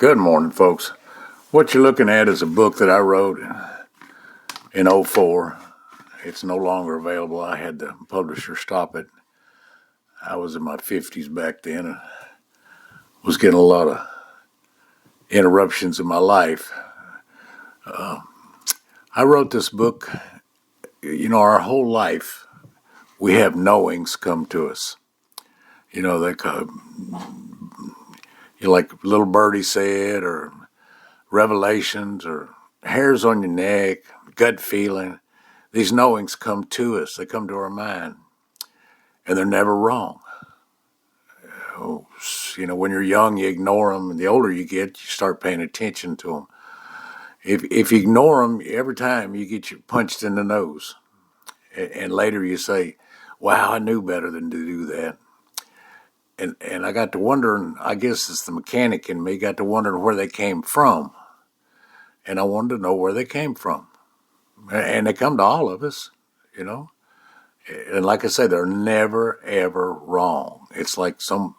Good morning, folks. What you're looking at is a book that I wrote in '04. It's no longer available. I had the publisher stop it. I was in my 50s back then and was getting a lot of interruptions in my life. I wrote this book. Our whole life we have knowings come to us. They come, like little birdie said, or revelations, or hairs on your neck, gut feeling. These knowings come to us. They come to our mind, and they're never wrong. When you're young, you ignore them, and the older you get, you start paying attention to them. If you ignore them, every time you get punched in the nose, and later you say, "Wow, I knew better than to do that." And I got to wondering. I guess it's the mechanic in me got to wondering where they came from, and I wanted to know where they came from. And they come to all of us. And like I say, they're never, ever wrong. It's like something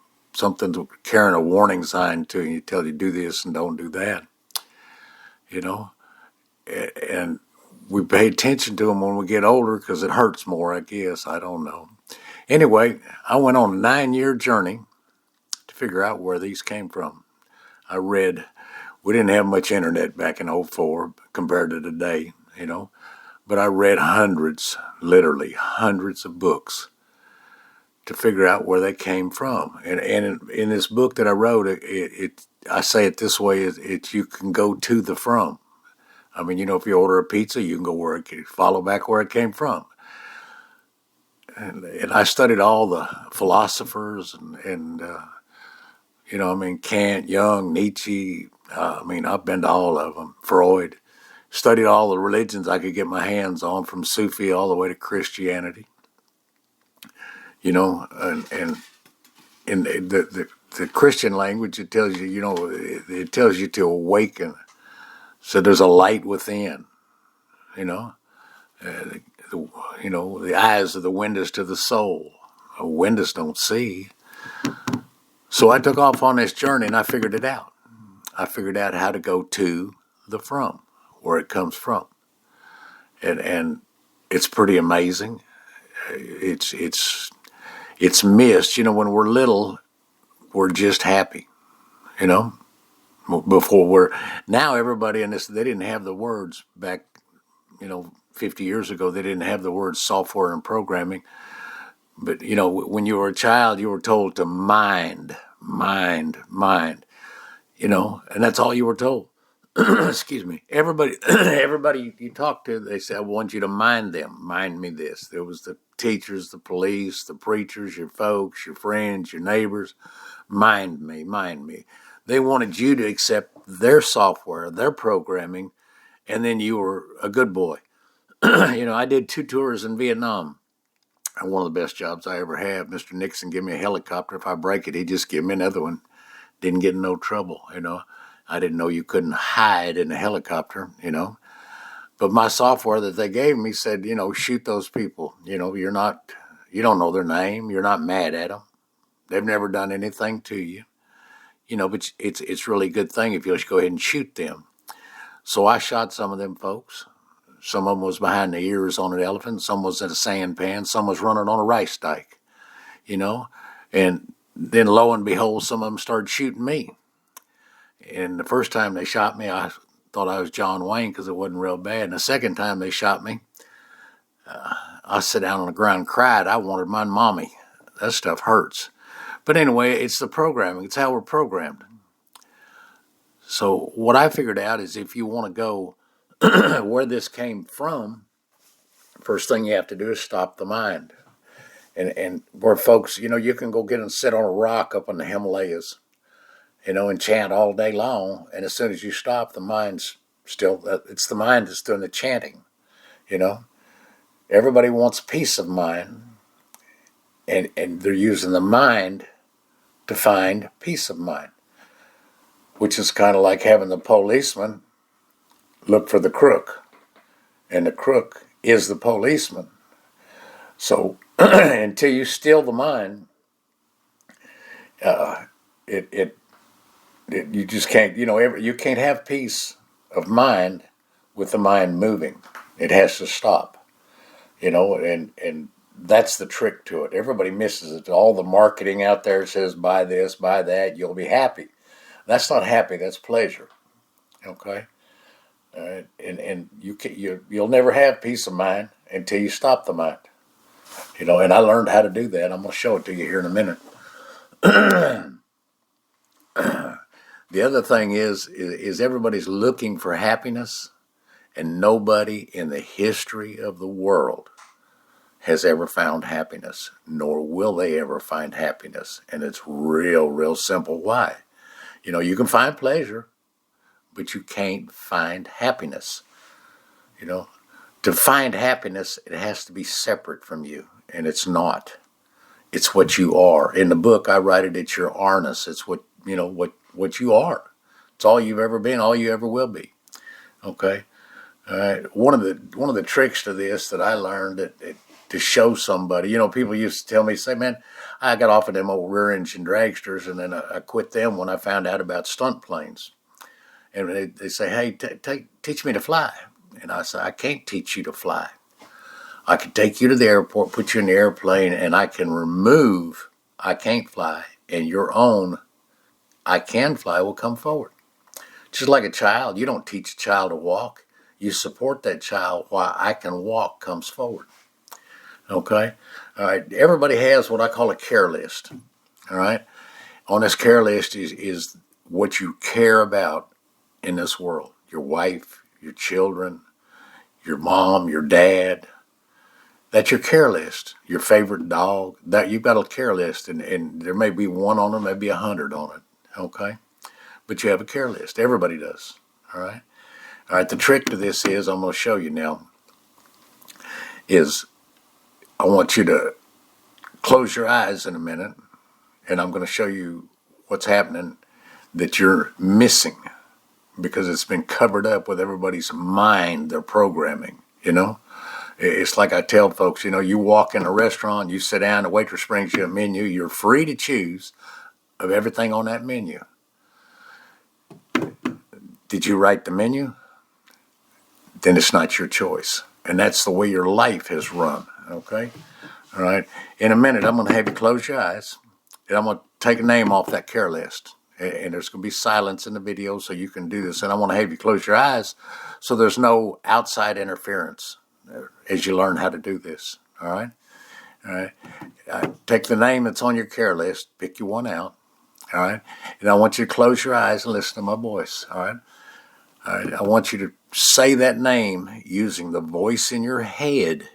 carrying a warning sign to you, tell you do this and don't do that. And we pay attention to them when we get older because it hurts more, I guess. I don't know. Anyway, I went on a 9-year journey to figure out where these came from. We didn't have much internet back in '04 compared to today. But I read literally hundreds of books to figure out where they came from. And in this book that I wrote, I say it this way: you can go to the from. I mean, if you order a pizza, you can go follow back where it came from. And I studied all the philosophers and Kant, Jung, Nietzsche. I've been to all of them. Freud. Studied all the religions I could get my hands on, from Sufi all the way to Christianity. And in the Christian language, it tells you, it tells you to awaken. So there's a light within. The eyes are the windows to the soul. Windows don't see. So I took off on this journey and I figured it out. I figured out how to go to the from, where it comes from. And it's pretty amazing. It's missed. When we're little, we're just happy. Now everybody in this, they didn't have the words back, 50 years ago. They didn't have the words software and programming. But, when you were a child, you were told to mind, and that's all you were told. Excuse me. Everybody you talk to, they say, I want you to mind them. Mind me this. There was the teachers, the police, the preachers, your folks, your friends, your neighbors. Mind me. They wanted you to accept their software, their programming, and then you were a good boy. I did 2 tours in Vietnam. One of the best jobs I ever had. Mr. Nixon gave me a helicopter. If I break it, he'd just give me another one. Didn't get in no trouble, I didn't know you couldn't hide in a helicopter, But my software that they gave me said, shoot those people. You don't know their name. You're not mad at them. They've never done anything to you. But it's really a good thing if you'll just go ahead and shoot them. So I shot some of them folks. Some of them was behind the ears on an elephant. Some was in a sandpan. Some was running on a rice dike, And then lo and behold, some of them started shooting me. And the first time they shot me, I thought I was John Wayne because it wasn't real bad. And the second time they shot me, I sat down on the ground and cried. I wanted my mommy. That stuff hurts. But anyway, it's the programming. It's how we're programmed. So what I figured out is if you want to go where this came from, first thing you have to do is stop the mind. And where folks, you can go get and sit on a rock up in the Himalayas, and chant all day long. And as soon as you stop, the mind's it's the mind that's doing the chanting, Everybody wants peace of mind, and they're using the mind to find peace of mind, which is kind of like having the policeman look for the crook, and the crook is the policeman. So until you still the mind, it You just can't, you can't have peace of mind with the mind moving. It has to stop, and that's the trick to it. Everybody misses it. All the marketing out there says buy this, buy that, you'll be happy. That's not happy. That's pleasure. Okay, all right, and you'll never have peace of mind until you stop the mind. And I learned how to do that. I'm going to show it to you here in a minute. The other thing is everybody's looking for happiness, and nobody in the history of the world has ever found happiness, nor will they ever find happiness. And it's real, real simple. Why? You can find pleasure, but you can't find happiness. To find happiness, it has to be separate from you, and it's not. It's what you are. In the book, I write it. It's your arness. It's what you are. It's all you've ever been. All you ever will be. Okay. All right. One of the tricks to this that I learned to show somebody. People used to tell me, say, man, I got off of them old rear engine dragsters, and then I quit them when I found out about stunt planes. And they say, hey, teach me to fly. And I say, I can't teach you to fly. I can take you to the airport, put you in the airplane, and I can remove I can't fly, and your own I can fly will come forward. Just like a child, you don't teach a child to walk. You support that child while I can walk comes forward. Okay? All right. Everybody has what I call a care list. All right? On this care list is what you care about in this world. Your wife, your children, your mom, your dad. That's your care list. Your favorite dog. That you've got a care list, and there may be one on it, maybe 100 on it. Okay? But you have a care list. Everybody does. All right? All right, the trick to this is, I'm going to show you now, is I want you to close your eyes in a minute, and I'm going to show you what's happening that you're missing because it's been covered up with everybody's mind, their programming, It's like I tell folks, you walk in a restaurant, you sit down, the waitress brings you a menu, you're free to choose of everything on that menu. Did you write the menu? Then it's not your choice. And that's the way your life has run, okay? All right? In a minute, I'm going to have you close your eyes, and I'm going to take a name off that care list. And there's going to be silence in the video so you can do this. And I want to have you close your eyes so there's no outside interference as you learn how to do this, all right? All right? Take the name that's on your care list, pick you one out, all right? And I want you to close your eyes and listen to my voice, all right? All right, I want you to say that name using the voice in your head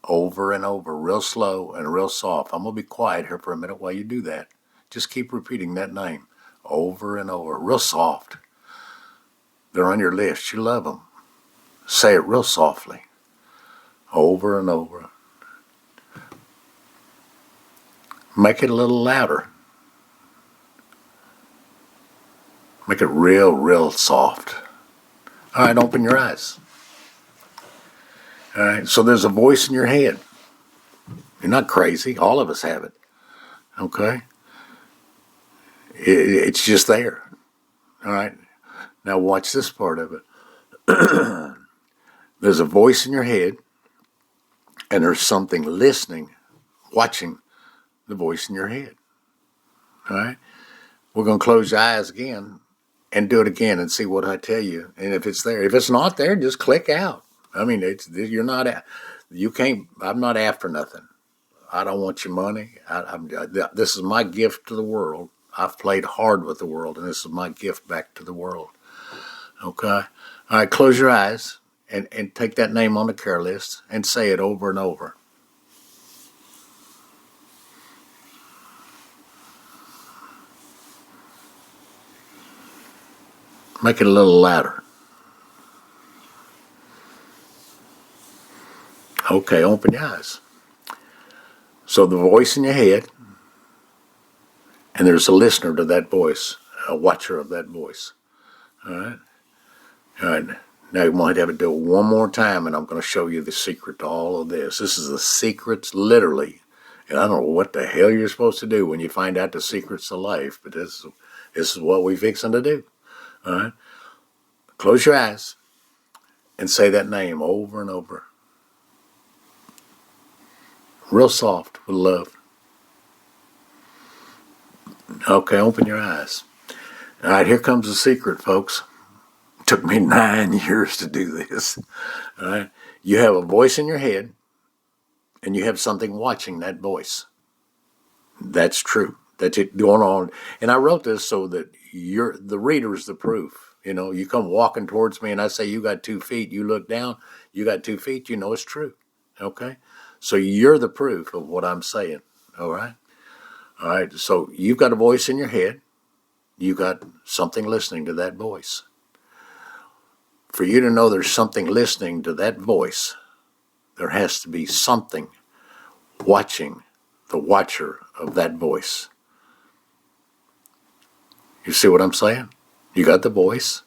over and over, real slow and real soft. I'm going to be quiet here for a minute while you do that. Just keep repeating that name over and over, real soft. They're on your list. You love them. Say it real softly, over and over. Make it a little louder. Make it real, real soft. All right, open your eyes. All right, so there's a voice in your head. You're not crazy. All of us have it. Okay? It's just there. All right? Now watch this part of it. There's a voice in your head, and there's something listening, watching the voice in your head. All right? We're going to close your eyes again and do it again and see what I tell you. And if it's there, if it's not there, just click out. I mean, you're not, you can't, I'm not after nothing. I don't want your money. This is my gift to the world. I've played hard with the world, and this is my gift back to the world. Okay? All right, close your eyes and take that name on the care list and say it over and over. Make it a little louder. Okay, open your eyes. So the voice in your head, and there's a listener to that voice, a watcher of that voice. All right? All right. Now you might have to do it one more time, and I'm going to show you the secret to all of this. This is the secrets, literally. And I don't know what the hell you're supposed to do when you find out the secrets of life, but This is what we fixing to do. All right. Close your eyes and say that name over and over. Real soft with love. Okay, open your eyes. All right, here comes the secret, folks. It took me 9 years to do this. All right. You have a voice in your head, and you have something watching that voice. That's true. That's it going on. And I wrote this so that the reader's the proof. You come walking towards me and I say, you got 2 feet. You look down, you got 2 feet. You know it's true. Okay. So you're the proof of what I'm saying. All right. All right. So you've got a voice in your head. You got something listening to that voice. For you to know there's something listening to that voice, there has to be something watching the watcher of that voice. You see what I'm saying? You got the voice.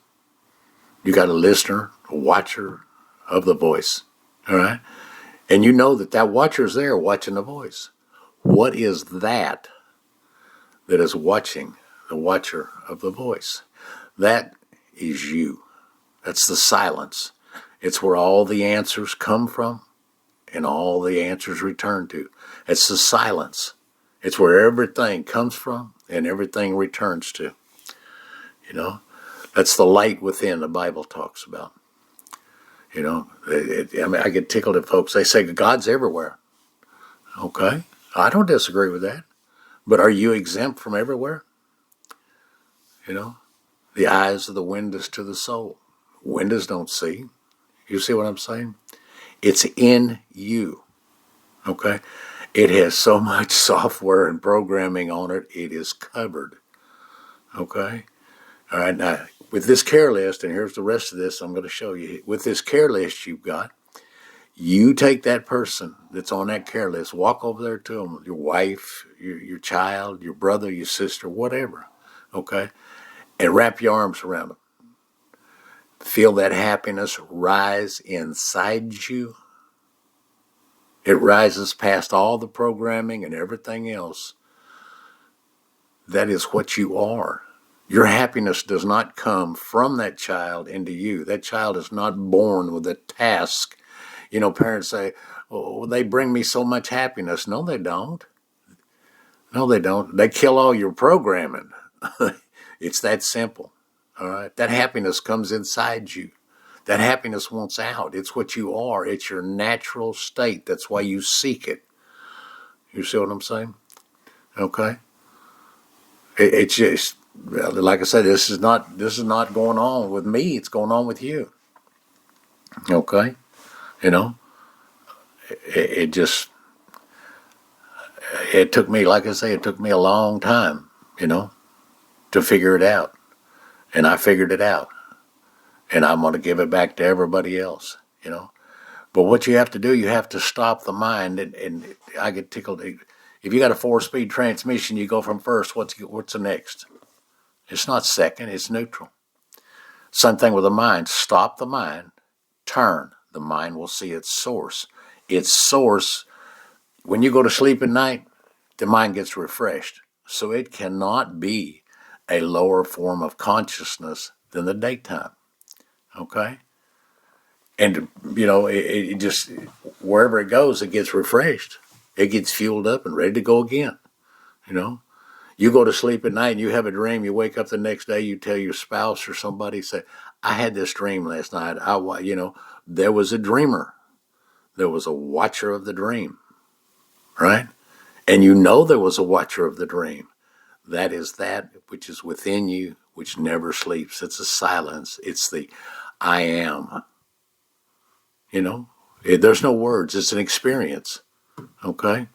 You got a listener, a watcher of the voice. All right? And you know that watcher's there watching the voice. What is that is watching the watcher of the voice? That is you. That's the silence. It's where all the answers come from and all the answers return to. It's the silence. It's where everything comes from and everything returns to. That's the light within the Bible talks about. I get tickled at folks. They say God's everywhere. Okay, I don't disagree with that. But are you exempt from everywhere? The eyes of the windows to the soul. Windows don't see. You see what I'm saying? It's in you. Okay? It has so much software and programming on it, it is covered. Okay? All right, now, with this care list, and here's the rest of this I'm going to show you. With this care list you've got, you take that person that's on that care list, walk over there to them, your wife, your child, your brother, your sister, whatever, okay, and wrap your arms around them. Feel that happiness rise inside you. It rises past all the programming and everything else. That is what you are. Your happiness does not come from that child into you. That child is not born with a task. Parents say, oh, they bring me so much happiness. No, they don't. No, they don't. They kill all your programming. It's that simple. All right. That happiness comes inside you. That happiness wants out. It's what you are. It's your natural state. That's why you seek it. You see what I'm saying? Okay. It's just, like I said, this is not going on with me. It's going on with you. Okay. It took me, like I say, it took me a long time, to figure it out. And I figured it out. And I'm going to give it back to everybody else, But what you have to do, you have to stop the mind. And I get tickled. If you got a 4-speed transmission, you go from first. What's the next? It's not second. It's neutral. Same thing with the mind. Stop the mind. Turn. The mind will see its source. Its source, when you go to sleep at night, the mind gets refreshed. So it cannot be a lower form of consciousness than the daytime. Okay? And, it just, wherever it goes, it gets refreshed. It gets fueled up and ready to go again. You go to sleep at night and you have a dream. You wake up the next day, you tell your spouse or somebody, say, I had this dream last night. There was a dreamer. There was a watcher of the dream. Right? And there was a watcher of the dream. That is that which is within you, which never sleeps. It's a silence. It's the I am. There's no words. It's an experience. Okay?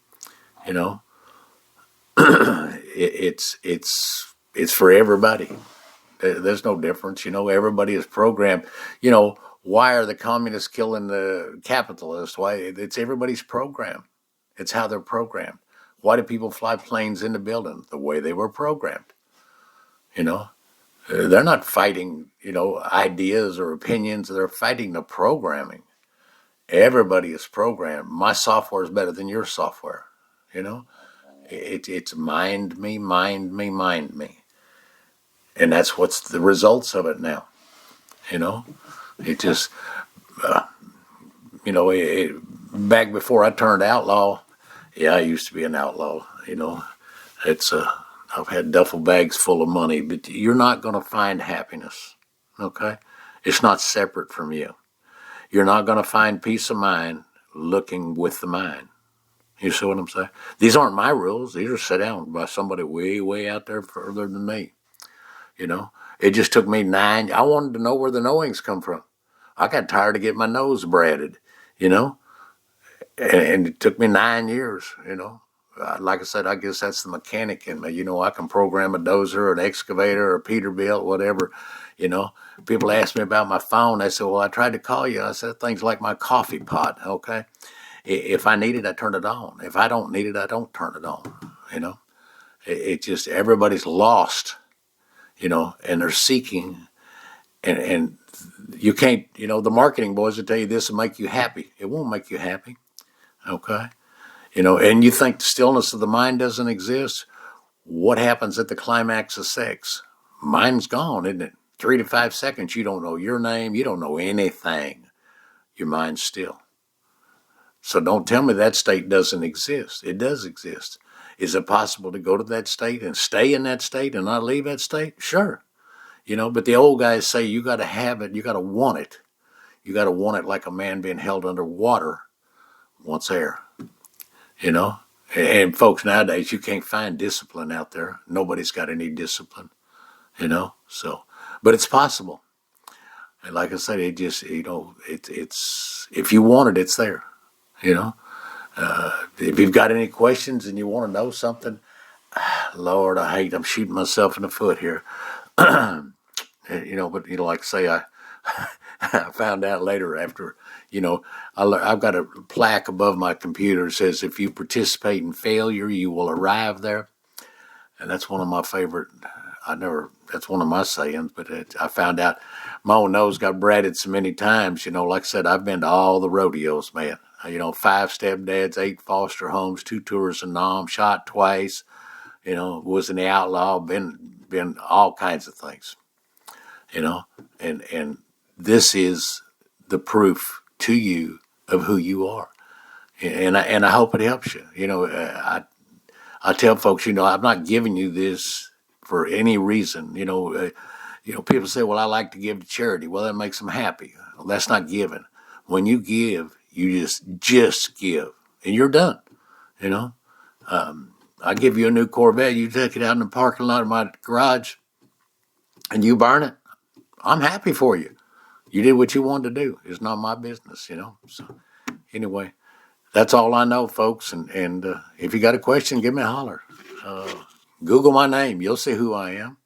It's for everybody. There's no difference. Everybody is programmed. Why are the communists killing the capitalists? Why? It's everybody's program. It's how they're programmed. Why do people fly planes into buildings? The way they were programmed. They're not fighting, ideas or opinions. They're fighting the programming. Everybody is programmed. My software is better than your software. It's mind me, mind me, mind me. And that's what's the results of it now. You know, it just, back before I turned outlaw, yeah, I used to be an outlaw. It's I've had duffel bags full of money, but you're not going to find happiness. Okay, it's not separate from you. You're not going to find peace of mind looking with the mind. You see what I'm saying? These aren't my rules. These are set down by somebody way, way out there further than me. You know, it just took me I wanted to know where the knowings come from. I got tired of getting my nose braided, you know, and it took me 9 years, Like I said, I guess that's the mechanic in me. I can program a dozer or an excavator or a Peterbilt, whatever, you know. People ask me about my phone. They say, well, I tried to call you. I said, things like my coffee pot, okay? If I need it, I turn it on. If I don't need it, I don't turn it on, you know. It just, everybody's lost, and they're seeking. And you can't, the marketing boys will tell you this will make you happy. It won't make you happy, okay? And you think the stillness of the mind doesn't exist? What happens at the climax of sex? Mind's gone, isn't it? 3 to 5 seconds, you don't know your name, you don't know anything. Your mind's still. So don't tell me that state doesn't exist. It does exist. Is it possible to go to that state and stay in that state and not leave that state? Sure. But the old guys say you got to have it, you got to want it. You got to want it like a man being held under water wants air. And folks, nowadays, you can't find discipline out there. Nobody's got any discipline, so, but it's possible. And like I said, it just, it's, if you want it, it's there, if you've got any questions and you want to know something, Lord, I'm shooting myself in the foot here. But like I say, I found out later after, I've got a plaque above my computer that says, if you participate in failure, you will arrive there. And that's one of my favorite, that's one of my sayings, but I found out my own nose got braided so many times, like I said, I've been to all the rodeos, man. 5 stepdads, 8 foster homes, 2 tours of Nam, shot twice, was in the outlaw, been all kinds of things, and this is the proof to you of who you are. And I hope it helps you. I tell folks, I'm not giving you this for any reason. People say, well, I like to give to charity. Well, that makes them happy. Well, that's not giving. When you give, you just give, and you're done. I give you a new Corvette. You take it out in the parking lot of my garage, and you burn it. I'm happy for you. You did what you wanted to do. It's not my business, So anyway, that's all I know, folks. And if you got a question, give me a holler. Google my name. You'll see who I am.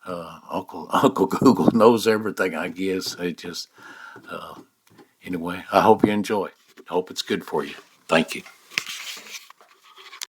Uncle Google knows everything, I guess. Anyway, I hope you enjoy. I hope it's good for you. Thank you.